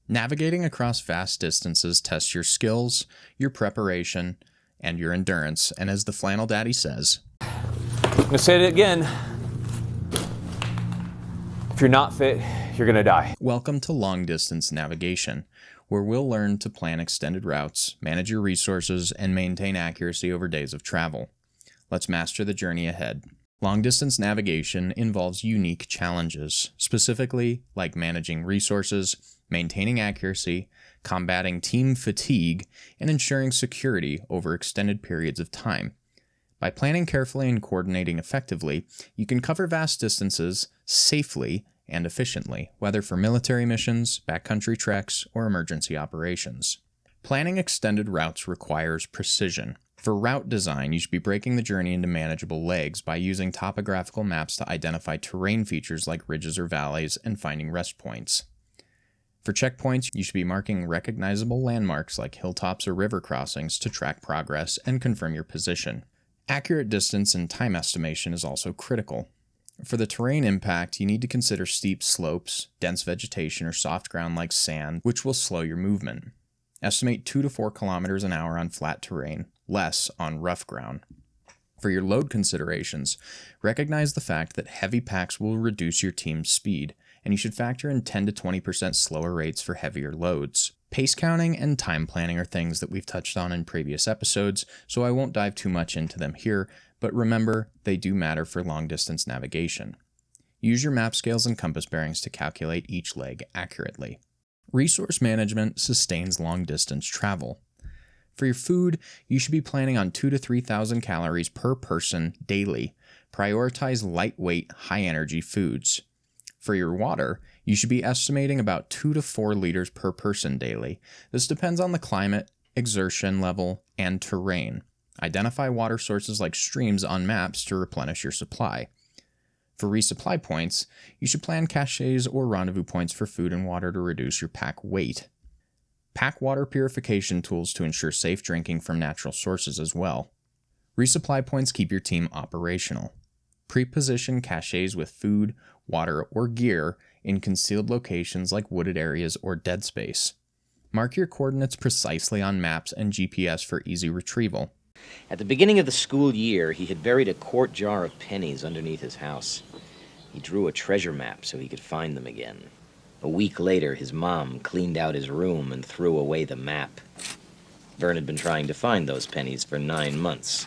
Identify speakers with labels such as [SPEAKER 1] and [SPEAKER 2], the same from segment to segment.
[SPEAKER 1] Navigating across vast distances tests your skills, your preparation, and your endurance, and as the Flannel Daddy says,
[SPEAKER 2] I'm going to say it again. If you're not fit, you're going to die.
[SPEAKER 1] Welcome to Long Distance Navigation, where we'll learn to plan extended routes, manage your resources, and maintain accuracy over days of travel. Let's master the journey ahead. Long distance navigation involves unique challenges, specifically like managing resources, maintaining accuracy, combating team fatigue, and ensuring security over extended periods of time. By planning carefully and coordinating effectively, you can cover vast distances safely and efficiently, whether for military missions, backcountry treks, or emergency operations. Planning extended routes requires precision. For route design, you should be breaking the journey into manageable legs by using topographical maps to identify terrain features like ridges or valleys and finding rest points. For checkpoints, you should be marking recognizable landmarks like hilltops or river crossings to track progress and confirm your position. Accurate distance and time estimation is also critical. For the terrain impact, you need to consider steep slopes, dense vegetation, or soft ground like sand, which will slow your movement. Estimate 2 to 4 kilometers an hour on flat terrain, less on rough ground. For your load considerations, recognize the fact that heavy packs will reduce your team's speed, and you should factor in 10 to 20% slower rates for heavier loads. Pace counting and time planning are things that we've touched on in previous episodes, so I won't dive too much into them here, but remember, they do matter for long-distance navigation. Use your map scales and compass bearings to calculate each leg accurately. Resource management sustains long-distance travel. For your food, you should be planning on 2,000 to 3,000 calories per person daily. Prioritize lightweight, high-energy foods. For your water, you should be estimating about 2 to 4 liters per person daily. This depends on the climate, exertion level, and terrain. Identify water sources like streams on maps to replenish your supply. For resupply points, you should plan caches or rendezvous points for food and water to reduce your pack weight. Pack water purification tools to ensure safe drinking from natural sources as well. Resupply points keep your team operational. Pre-position caches with food, water, or gear in concealed locations like wooded areas or dead space. Mark your coordinates precisely on maps and GPS for easy retrieval.
[SPEAKER 3] At the beginning of the school year, he had buried a quart jar of pennies underneath his house. He drew a treasure map so he could find them again. A week later, his mom cleaned out his room and threw away the map. Vern had been trying to find those pennies for 9 months.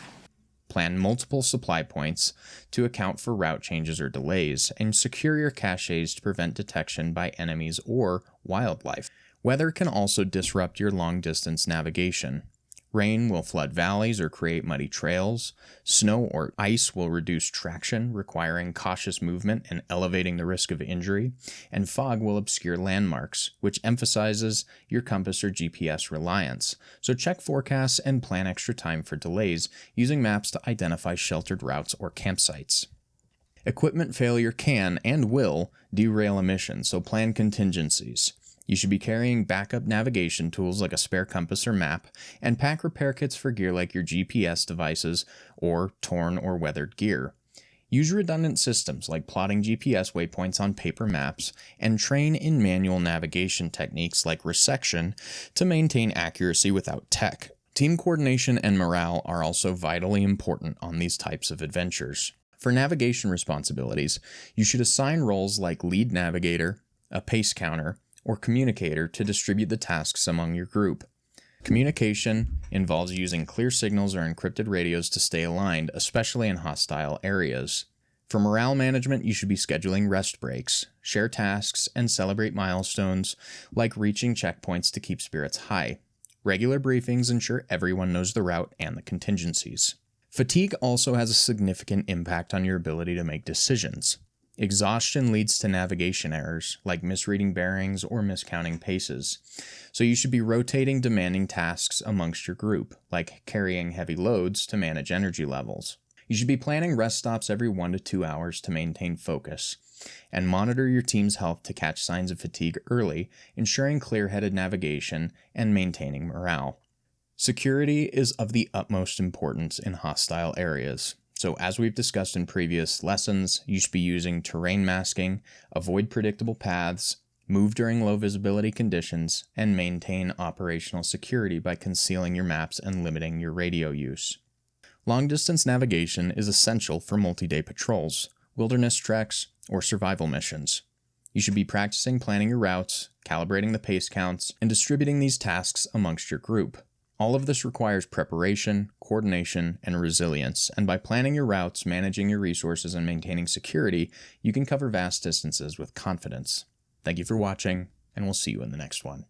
[SPEAKER 1] Plan multiple supply points to account for route changes or delays, and secure your caches to prevent detection by enemies or wildlife. Weather can also disrupt your long-distance navigation. Rain will flood valleys or create muddy trails. Snow or ice will reduce traction, requiring cautious movement and elevating the risk of injury. And fog will obscure landmarks, which emphasizes your compass or GPS reliance. So check forecasts and plan extra time for delays using maps to identify sheltered routes or campsites. Equipment failure can and will derail a mission, so plan contingencies. You should be carrying backup navigation tools like a spare compass or map, and pack repair kits for gear like your GPS devices or torn or weathered gear. Use redundant systems like plotting GPS waypoints on paper maps, and train in manual navigation techniques like resection to maintain accuracy without tech. Team coordination and morale are also vitally important on these types of adventures. For navigation responsibilities, you should assign roles like lead navigator, a pace counter, or communicator to distribute the tasks among your group. Communication involves using clear signals or encrypted radios to stay aligned, especially in hostile areas. For morale management, you should be scheduling rest breaks, share tasks, and celebrate milestones like reaching checkpoints to keep spirits high. Regular briefings ensure everyone knows the route and the contingencies. Fatigue also has a significant impact on your ability to make decisions. Exhaustion leads to navigation errors, like misreading bearings or miscounting paces. So you should be rotating demanding tasks amongst your group, like carrying heavy loads to manage energy levels. You should be planning rest stops every 1 to 2 hours to maintain focus, and monitor your team's health to catch signs of fatigue early, ensuring clear-headed navigation and maintaining morale. Security is of the utmost importance in hostile areas. So as we've discussed in previous lessons, you should be using terrain masking, avoid predictable paths, move during low visibility conditions, and maintain operational security by concealing your maps and limiting your radio use. Long-distance navigation is essential for multi-day patrols, wilderness treks, or survival missions. You should be practicing planning your routes, calibrating the pace counts, and distributing these tasks amongst your group. All of this requires preparation, coordination, and resilience, and by planning your routes, managing your resources, and maintaining security, you can cover vast distances with confidence. Thank you for watching, and we'll see you in the next one.